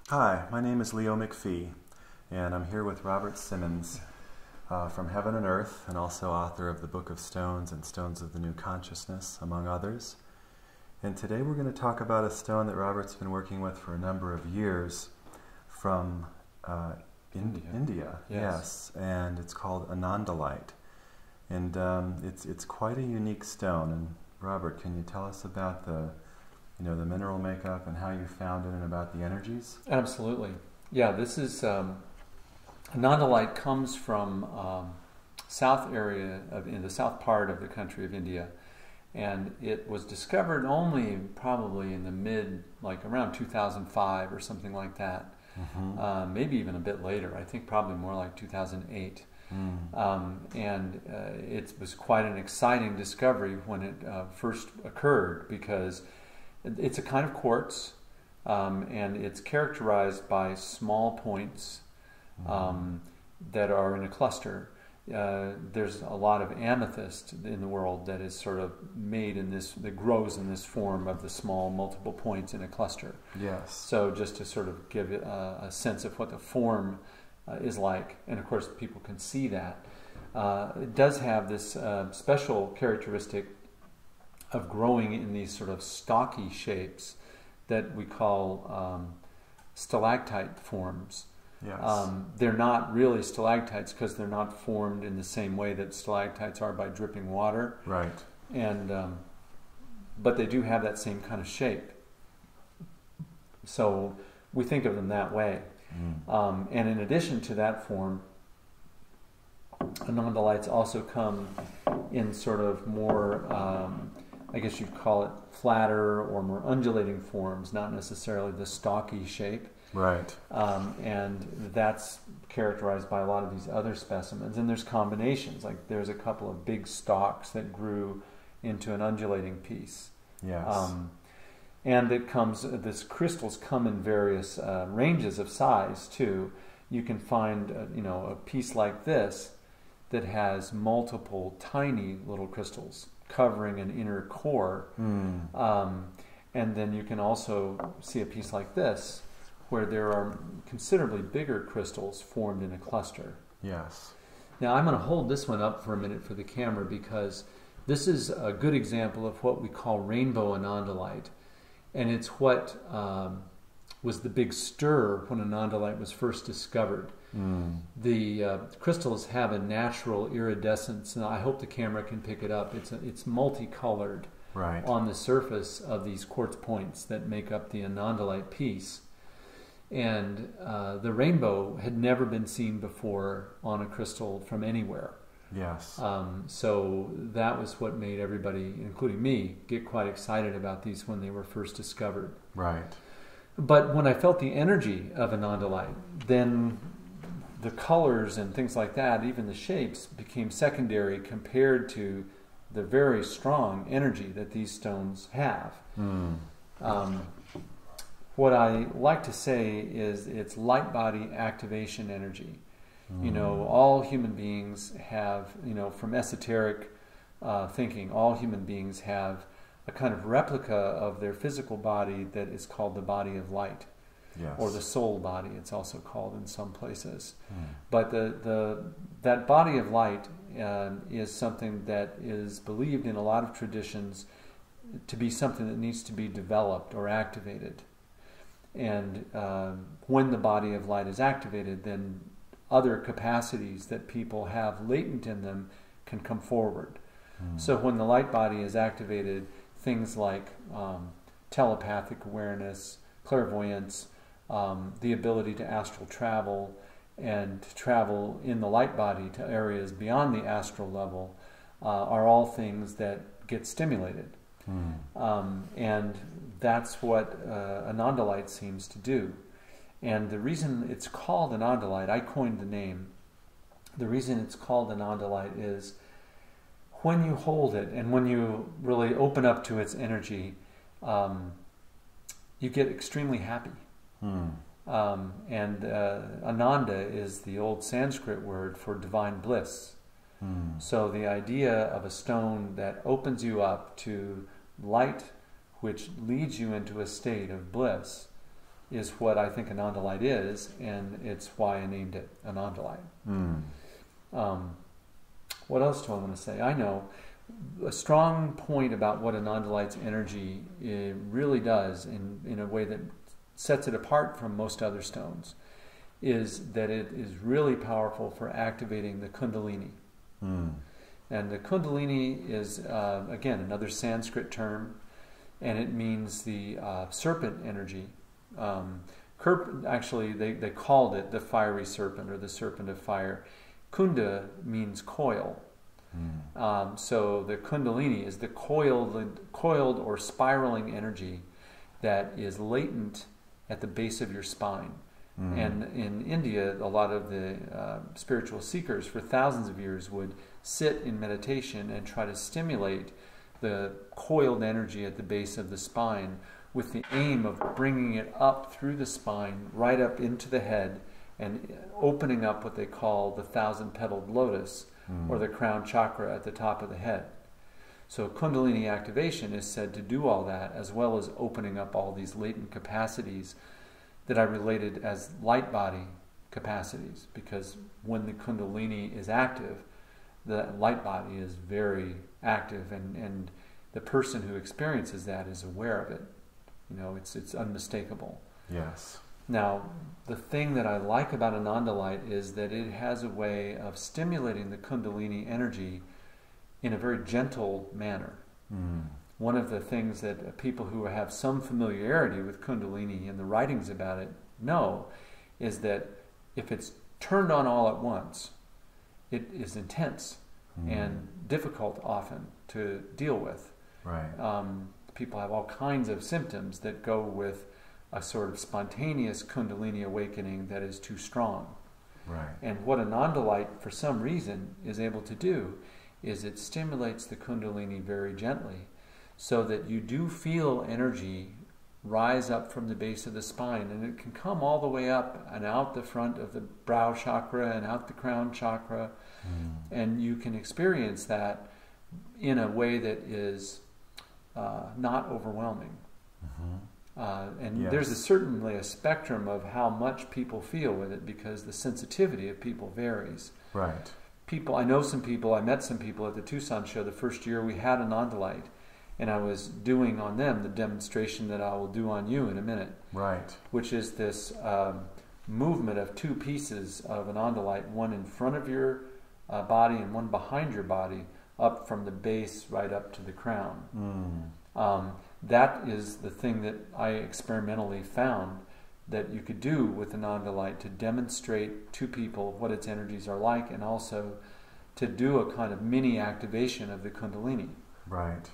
Hi, my name is Leo McFee, and I'm here with Robert Simmons from Heaven and Earth, and also author of the Book of Stones and Stones of the New Consciousness, among others. And today we're going to talk about a stone that Robert's been working with for a number of years from India. Yes, and it's called Anandalite. And it's quite a unique stone. And Robert, can you tell us about the mineral makeup and how you found it and about the energies? Absolutely. Yeah, this is Anandalite comes from in the south part of the country of India, and it was discovered only probably in the around 2005 or something like that. Mm-hmm. Maybe even a bit later. I think probably more like 2008. It was quite an exciting discovery when it first occurred, because it's a kind of quartz, and it's characterized by small points that are in a cluster. There's a lot of amethyst in the world that is sort of made that grows in this form of the small multiple points in a cluster. Yes. So just to sort of give it a sense of what the form is like, and of course people can see that. It does have this special characteristic of growing in these sort of stocky shapes that we call stalactite forms. Yes. They're not really stalactites because they're not formed in the same way that stalactites are by dripping water. Right. And but they do have that same kind of shape. So we think of them that way. And in addition to that form, Anandalites also come in sort of more, I guess you'd call it flatter or more undulating forms, not necessarily the stocky shape. Right. And that's characterized by a lot of these other specimens. And there's combinations, like there's a couple of big stalks that grew into an undulating piece. Yes. And this crystals come in various ranges of size too. You can find, a piece like this that has multiple tiny little crystals covering an inner core. And then you can also see a piece like this where there are considerably bigger crystals formed in a cluster. Yes. Now I'm going to hold this one up for a minute for the camera, because this is a good example of what we call rainbow Anandalite. And it's what was the big stir when Anandalite was first discovered. The crystals have a natural iridescence, and I hope the camera can pick it up. It's multicolored on the surface of these quartz points that make up the Anandalite piece. And the rainbow had never been seen before on a crystal from anywhere. Yes. So that was what made everybody, including me, get quite excited about these when they were first discovered. Right. But when I felt the energy of Anandalite, then the colors and things like that, even the shapes, became secondary compared to the very strong energy that these stones have. What I like to say is it's light body activation energy. All human beings have, from esoteric thinking, all human beings have a kind of replica of their physical body that is called the body of light. Yes. Or the soul body, it's also called in some places. But that body of light is something that is believed in a lot of traditions to be something that needs to be developed or activated. And when the body of light is activated, then other capacities that people have latent in them can come forward. So when the light body is activated, things like telepathic awareness, clairvoyance, the ability to astral travel, and to travel in the light body to areas beyond the astral level are all things that get stimulated. And that's what Anandalite seems to do. And the reason it's called Anandalite, I coined the name, the reason it's called Anandalite is when you hold it and when you really open up to its energy, you get extremely happy. Ananda is the old Sanskrit word for divine bliss. So the idea of a stone that opens you up to light which leads you into a state of bliss is what I think Anandalite is, and it's why I named it Anandalite. What else do I want to say? I know a strong point about what Anandalite's energy really does in a way that sets it apart from most other stones is that it is really powerful for activating the Kundalini. And the Kundalini is, again, another Sanskrit term, and it means the serpent energy. Actually, they called it the fiery serpent or the serpent of fire. Kunda means coil. So the Kundalini is the coiled or spiraling energy that is latent at the base of your spine. And in India, a lot of the spiritual seekers for thousands of years would sit in meditation and try to stimulate the coiled energy at the base of the spine with the aim of bringing it up through the spine, right up into the head, and opening up what they call the thousand-petaled lotus, or the crown chakra at the top of the head. So Kundalini activation is said to do all that, as well as opening up all these latent capacities that I related as light body capacities, because when the Kundalini is active, the light body is very active, and the person who experiences that is aware of it. You know, it's unmistakable. Yes. Now, the thing that I like about Anandalite is that it has a way of stimulating the Kundalini energy in a very gentle manner. One of the things that people who have some familiarity with Kundalini and the writings about it know is that if it's turned on all at once, it is intense and difficult often to deal with. Right. People have all kinds of symptoms that go with a sort of spontaneous Kundalini awakening that is too strong. Right. And what Anandalite, for some reason, is able to do is it stimulates the Kundalini very gently, so that you do feel energy rise up from the base of the spine, and it can come all the way up and out the front of the brow chakra and out the crown chakra, and you can experience that in a way that is not overwhelming. And there's certainly a spectrum of how much people feel with it, because the sensitivity of people varies. Right. I met some people at the Tucson show the first year we had Anandalite, and I was doing on them the demonstration that I will do on you in a minute. Right. Which is this movement of two pieces of Anandalite, one in front of your body and one behind your body, up from the base right up to the crown. That is the thing that I experimentally found that you could do with Anandalite to demonstrate to people what its energies are like, and also to do a kind of mini activation of the Kundalini. Right.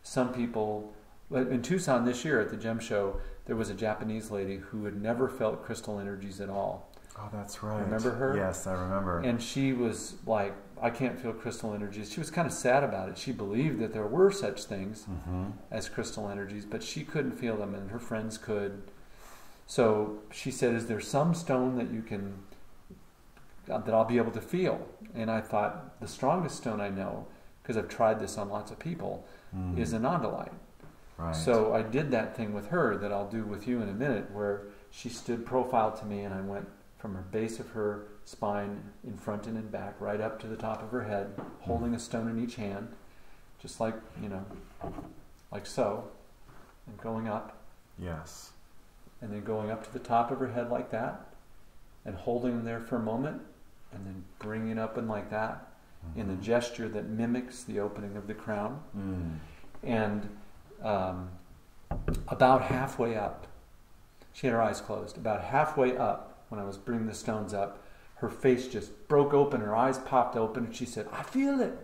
Some people, in Tucson this year at the gem show, there was a Japanese lady who had never felt crystal energies at all. Oh, that's right. Remember her? Yes, I remember. And she was like, I can't feel crystal energies. She was kind of sad about it. She believed that there were such things as crystal energies, but she couldn't feel them, and her friends could. So she said, is there some stone that I'll be able to feel? And I thought, the strongest stone I know, because I've tried this on lots of people, is Anandalite. Right. So I did that thing with her that I'll do with you in a minute, where she stood profile to me, and I went from her base of her spine, in front and in back, right up to the top of her head, holding a stone in each hand, just like, like so, and going up. Yes. And then going up to the top of her head like that, and holding them there for a moment, and then bringing it up and like that, in a gesture that mimics the opening of the crown. And about halfway up, she had her eyes closed, about halfway up, when I was bringing the stones up, her face just broke open, her eyes popped open, and she said, I feel it.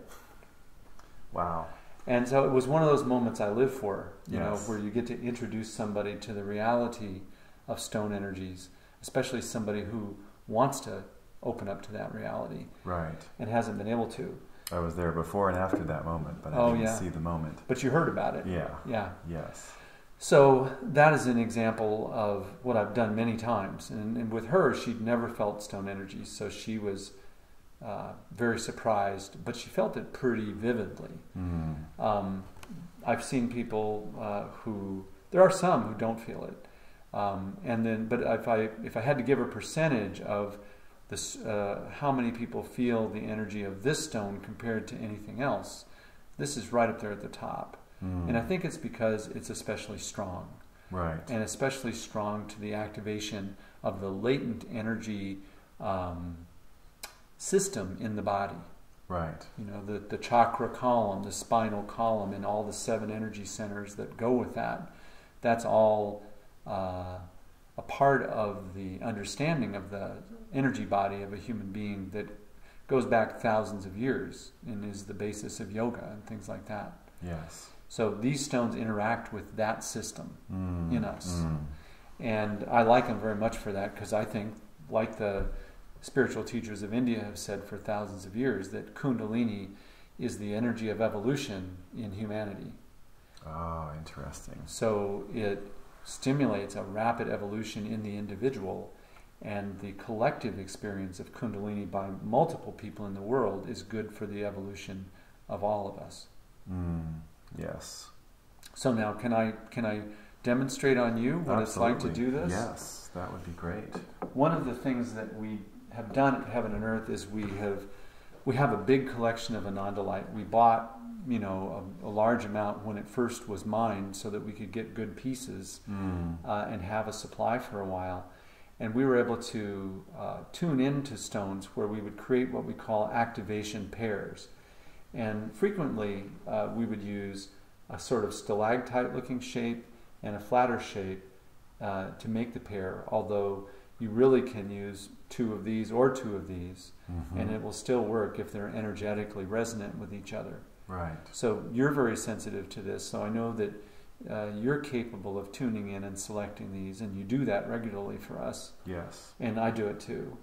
Wow. And so it was one of those moments I live for, you know, Yes. where you get to introduce somebody to the reality of stone energies, especially somebody who wants to open up to that reality. Right. And hasn't been able to. I was there before and after that moment, but I didn't see the moment. But you heard about it. Yeah. Yeah. Yes. So that is an example of what I've done many times. And with her, she'd never felt stone energies, so she was very surprised, but she felt it pretty vividly. I've seen people there are some who don't feel it. And then, but if I had to give a percentage of this, how many people feel the energy of this stone compared to anything else, this is right up there at the top. And I think it's because it's especially strong. Right. And especially strong to the activation of the latent energy system in the body. Right. You know, the chakra column, the spinal column, and all the 7 energy centers that go with that. That's all a part of the understanding of the energy body of a human being that goes back thousands of years and is the basis of yoga and things like that. Yes. So these stones interact with that system in us. And I like them very much for that, because I think, like the spiritual teachers of India have said for thousands of years, that Kundalini is the energy of evolution in humanity. Oh, interesting. So it stimulates a rapid evolution in the individual, and the collective experience of Kundalini by multiple people in the world is good for the evolution of all of us. Yes. So now, can I demonstrate on you what Absolutely. it's like to do this? Yes, that would be great. One of the things that we have done at Heaven and Earth is we have a big collection of Anandalite. We bought, you know, a large amount when it first was mined, so that we could get good pieces and have a supply for a while. And we were able to tune into stones where we would create what we call activation pairs. And frequently we would use a sort of stalactite-looking shape and a flatter shape to make the pair, although you really can use 2 of these or 2 of these, and it will still work if they're energetically resonant with each other. Right. So you're very sensitive to this, so I know that you're capable of tuning in and selecting these, and you do that regularly for us. Yes. And I do it too.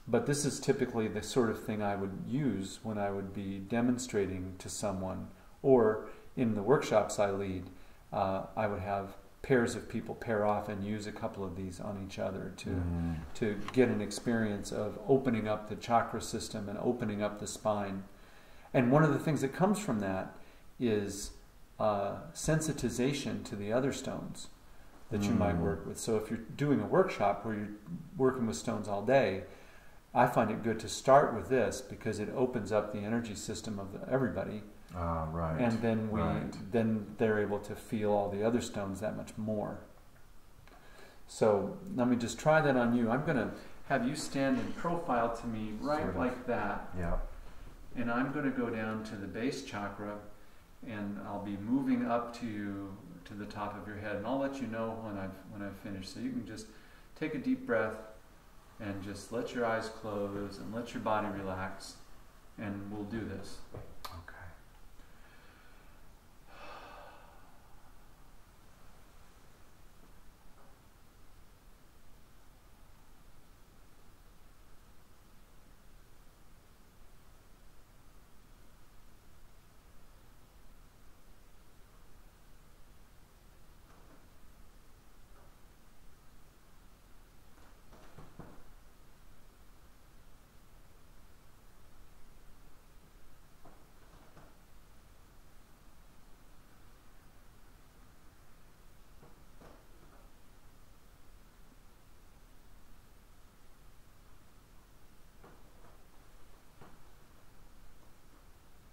But this is typically the sort of thing I would use when I would be demonstrating to someone, or in the workshops I lead, I would have pairs of people pair off and use a couple of these on each other to get an experience of opening up the chakra system and opening up the spine. And one of the things that comes from that is sensitization to the other stones that you might work with. So if you're doing a workshop where you're working with stones all day, I find it good to start with this, because it opens up the energy system of everybody. Right. And then then they're able to feel all the other stones that much more. So let me just try that on you. I'm going to have you stand in profile to me right Sort of. like that. Yeah. And I'm going to go down to the base chakra, and I'll be moving up to you to the top of your head, and I'll let you know when I've finished. So you can just take a deep breath and just let your eyes close and let your body relax, and we'll do this. Okay.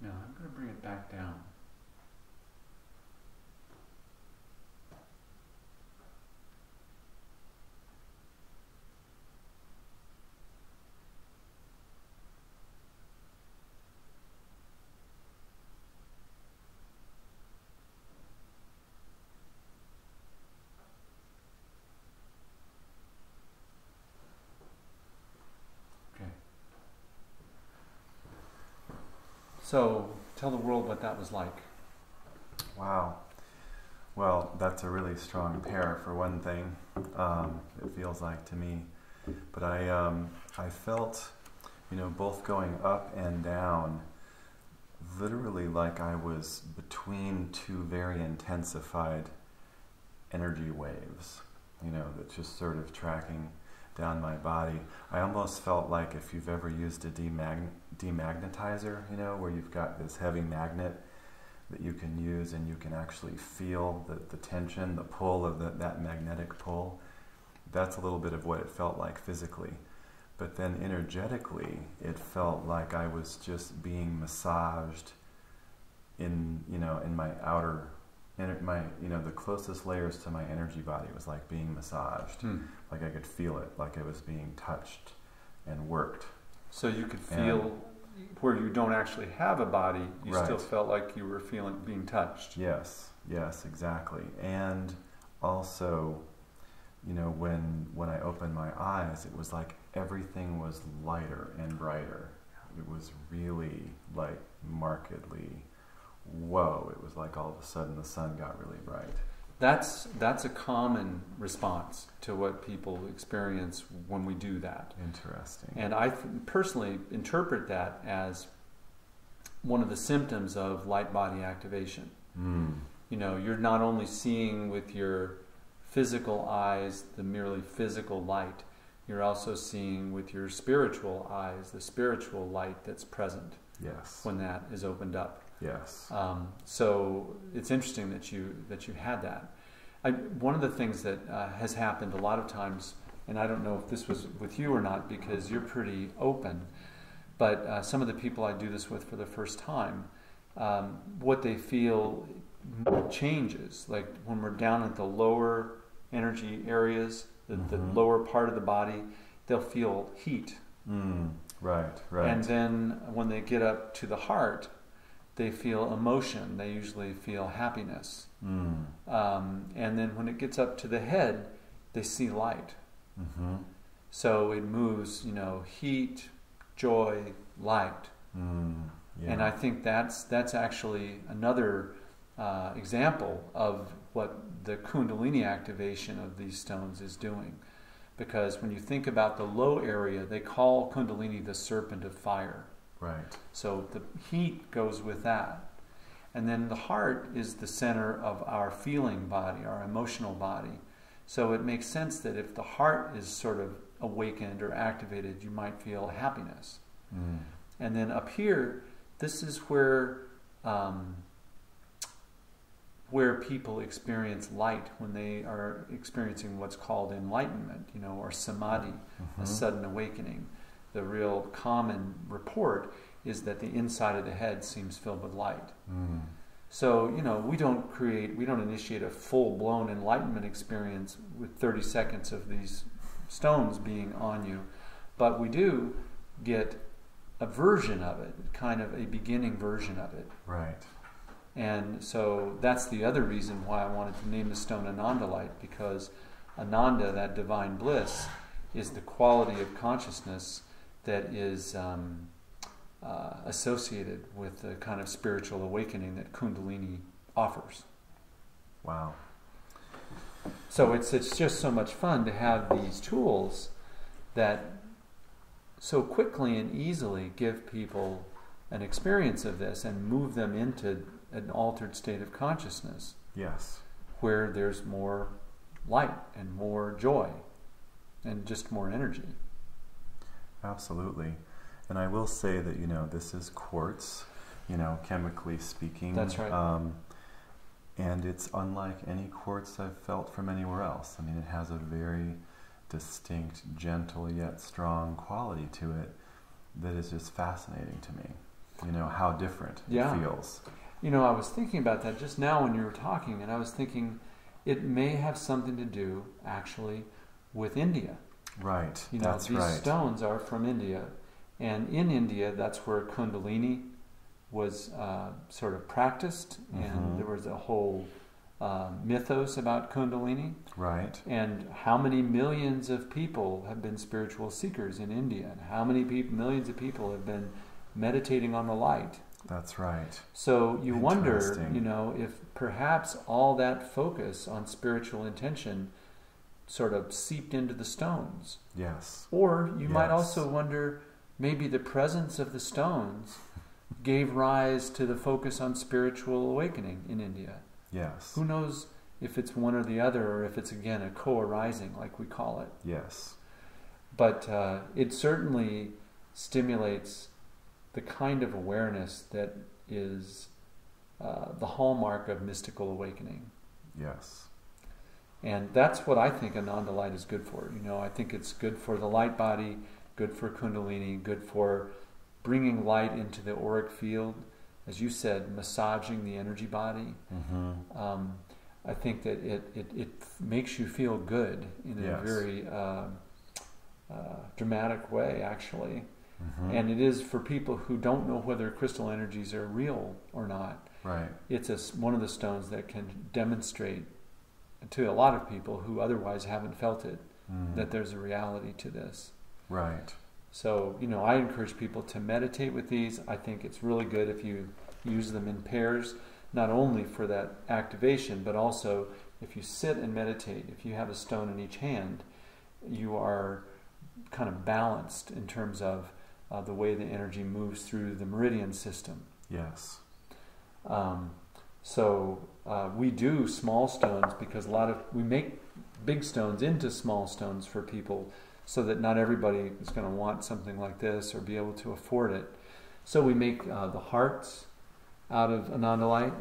Now I'm going to bring it back down. So tell the world what that was like. Wow. Well, that's a really strong pair for one thing. It feels like to me, but I felt, both going up and down, literally like I was between 2 very intensified energy waves, that just sort of tracking down my body. I almost felt like, if you've ever used a demagnetizer, where you've got this heavy magnet that you can use, and you can actually feel the tension, the pull of that magnetic pull. That's a little bit of what it felt like physically. But then energetically, it felt like I was just being massaged in my outer, the closest layers to my energy body was like being massaged. Like I could feel it, like I was being touched and worked. So you could feel where you don't actually have a body, you Right. still felt like you were being touched. Yes, exactly. And also, when I opened my eyes, it was like everything was lighter and brighter. It was really like markedly, whoa, it was like all of a sudden the sun got really bright. That's a common response to what people experience when we do that. Interesting. And I personally interpret that as one of the symptoms of light body activation. You're not only seeing with your physical eyes the merely physical light, you're also seeing with your spiritual eyes the spiritual light that's present. Yes. When that is opened up. Yes. So it's interesting that you had that. One of the things that has happened a lot of times, and I don't know if this was with you or not because you're pretty open, but some of the people I do this with for the first time, what they feel changes. Like when we're down at the lower energy areas, the lower part of the body, they'll feel heat. Right. And then when they get up to the heart, they feel emotion. They usually feel happiness. And then when it gets up to the head, they see light. So it moves, heat, joy, light. Yeah. And I think that's actually another example of what the Kundalini activation of these stones is doing. Because when you think about the low area, they call Kundalini the serpent of fire. Right. So the heat goes with that. And then the heart is the center of our feeling body, our emotional body. So it makes sense that if the heart is sort of awakened or activated, you might feel happiness. And then up here, this is where people experience light when they are experiencing what's called enlightenment, or samadhi, a sudden awakening. The real common report is that the inside of the head seems filled with light. So, we don't initiate a full-blown enlightenment experience with 30 seconds of these stones being on you, but we do get a version of it, kind of a beginning version of it. Right. And so that's the other reason why I wanted to name the stone Anandalite, because Ananda, that divine bliss, is the quality of consciousness that is associated with the kind of spiritual awakening that Kundalini offers. Wow. So it's just so much fun to have these tools that so quickly and easily give people an experience of this and move them into an altered state of consciousness. Yes. Where there's more light and more joy and just more energy. Absolutely. And I will say that, this is quartz, chemically speaking. That's right. And it's unlike any quartz I've felt from anywhere else. I mean, it has a very distinct, gentle yet strong quality to it that is just fascinating to me. How different it feels. I was thinking about that just now when you were talking, and I was thinking it may have something to do, actually, with India. Right, these stones are from India, and in India, that's where Kundalini was sort of practiced, and there was a whole mythos about Kundalini. Right. And how many millions of people have been spiritual seekers in India, and how many millions of people have been meditating on the light. That's right. So you wonder, if perhaps all that focus on spiritual intention sort of seeped into the stones. Yes. Or you might also wonder, maybe the presence of the stones gave rise to the focus on spiritual awakening in India. Yes. Who knows if it's one or the other, or if it's, again, a co-arising, like we call it. Yes. But it certainly stimulates the kind of awareness that is the hallmark of mystical awakening. Yes. And that's what I think Anandalite is good for. You know, I think it's good for the light body, good for Kundalini, good for bringing light into the auric field, as you said, massaging the energy body. I think that it makes you feel good in a very dramatic way, actually. And it is for people who don't know whether crystal energies are real or not. Right. It's one of the stones that can demonstrate to a lot of people who otherwise haven't felt it, that there's a reality to this. Right. So, you know, I encourage people to meditate with these. I think it's really good if you use them in pairs, not only for that activation, but also if you sit and meditate, if you have a stone in each hand, you are kind of balanced in terms of the way the energy moves through the meridian system. Yes. We do small stones because we make big stones into small stones for people so that not everybody is going to want something like this or be able to afford it. So we make the hearts out of Anandalite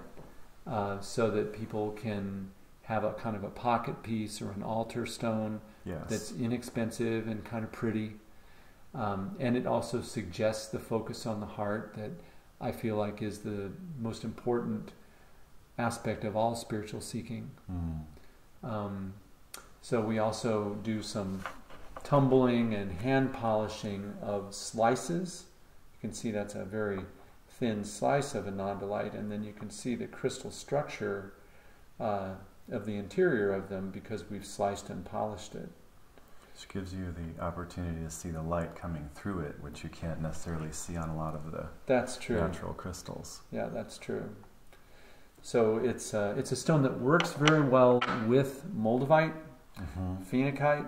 so that people can have a kind of a pocket piece or an altar stone that's inexpensive and kind of pretty. And it also suggests the focus on the heart that I feel like is the most important aspect of all spiritual seeking. So we also do some tumbling and hand polishing of slices. You can see that's a very thin slice of Anandalite, and then you can see the crystal structure of the interior of them because we've sliced and polished it. Which gives you the opportunity to see the light coming through it, which you can't necessarily see on a lot of the natural crystals. Yeah, that's true. So it's a stone that works very well with moldavite, phenakite.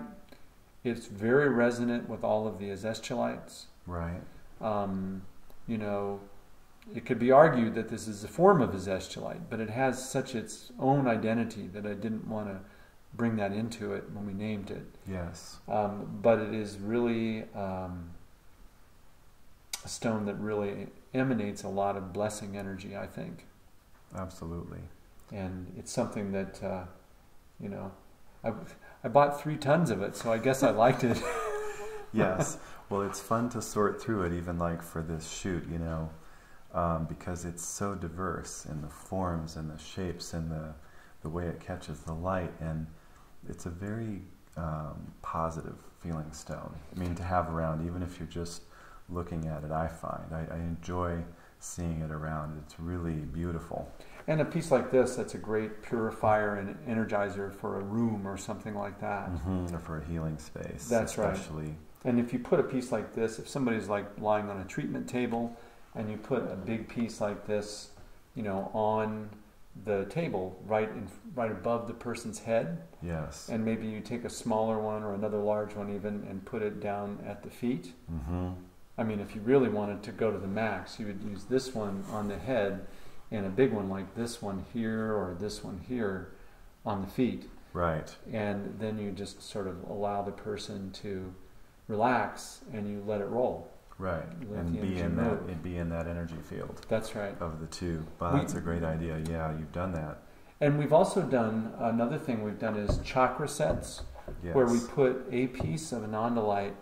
It's very resonant with all of the azeztulites. Right. You know, it could be argued that this is a form of azeztulite, but it has such its own identity that I didn't want to bring that into it when we named it. Yes. But it is really a stone that really emanates a lot of blessing energy, I think. Absolutely. And it's something that, you know, I bought 3 tons of it, so I guess I liked it. Yes. Well, it's fun to sort through it, even like for this shoot, you know, because it's so diverse in the forms and the shapes and the way it catches the light. And it's a very positive feeling stone. I mean, to have around, even if you're just looking at it, I find. I enjoy seeing it around. It's really beautiful. And a piece like this, that's a great purifier and energizer for a room or something like that. Or for a healing space. That's especially. Right. And if you put a piece like this, if somebody's like lying on a treatment table and you put a big piece like this, you know, on the table right above the person's head. Yes. And maybe you take a smaller one or another large one even and put it down at the feet. I mean, if you really wanted to go to the max, you would use this one on the head and a big one like this one here or this one here on the feet. Right. And then you just sort of allow the person to relax and you let it roll. Right. And be in that energy field. That's right. Of the two. Wow, that's a great idea. Yeah, you've done that. And we've also done, another thing we've done is chakra sets, where we put a piece of Anandalite.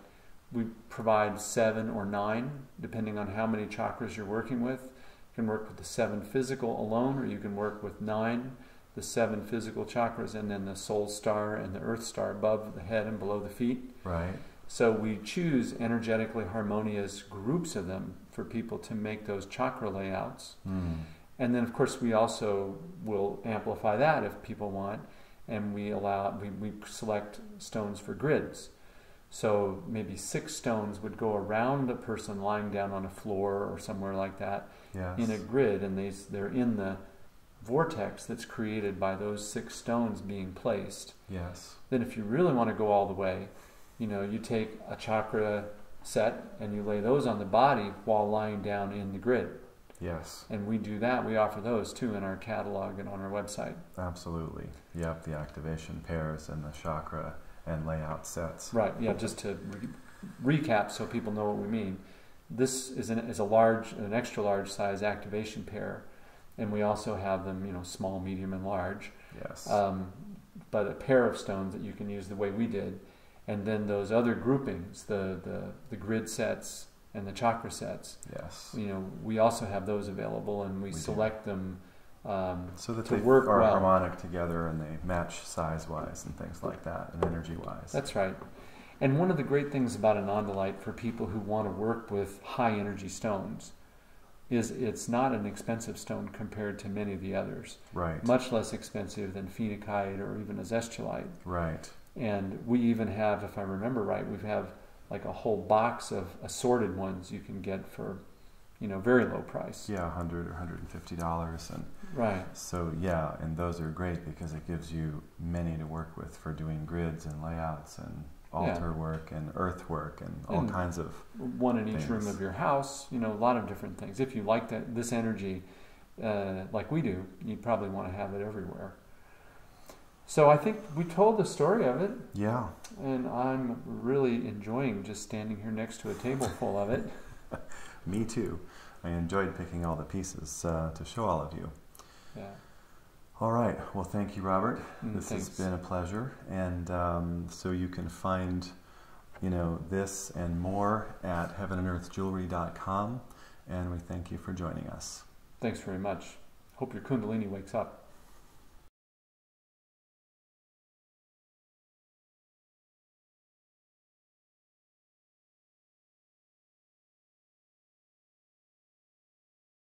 We provide 7 or 9, depending on how many chakras you're working with. You can work with the 7 physical alone, or you can work with 9, the 7 physical chakras, and then the soul star and the earth star above the head and below the feet. Right. So we choose energetically harmonious groups of them for people to make those chakra layouts. And then, of course, we also will amplify that if people want, and we select stones for grids. So maybe 6 stones would go around a person lying down on a floor or somewhere like that in a grid, and they're in the vortex that's created by those 6 stones being placed. Yes. Then if you really want to go all the way, you know, you take a chakra set and you lay those on the body while lying down in the grid. Yes. And we do that. We offer those too in our catalog and on our website. Absolutely. Yep, the activation pairs and the chakra and layout sets. Right. Yeah. Just to recap, so people know what we mean. This is an extra large size activation pair, and we also have them, small, medium, and large. Yes. But a pair of stones that you can use the way we did, and then those other groupings, the grid sets and the chakra sets. Yes. We also have those available, and we select them so that to they work are well. harmonic together and they match size-wise and things like that, and energy-wise. That's right. And one of the great things about Anandalite for people who want to work with high energy stones is it's not an expensive stone compared to many of the others. Right. Much less expensive than phenakite or even azestulite. Right. And we even have, if I remember right, we have like a whole box of assorted ones you can get for, very low price. Yeah, $100 or $150. And right. so, yeah, and those are great because it gives you many to work with for doing grids and layouts and altar work and earth work and all kinds of one in each things. room of your house, a lot of different things. If you like this energy like we do, you'd probably want to have it everywhere. So I think we told the story of it. Yeah. And I'm really enjoying just standing here next to a table full of it. Me too. I enjoyed picking all the pieces to show all of you. Yeah. All right. Well, thank you, Robert. This thanks. has been a pleasure. And so you can find, this and more at heavenandearthjewelry.com. And we thank you for joining us. Thanks very much. Hope your Kundalini wakes up.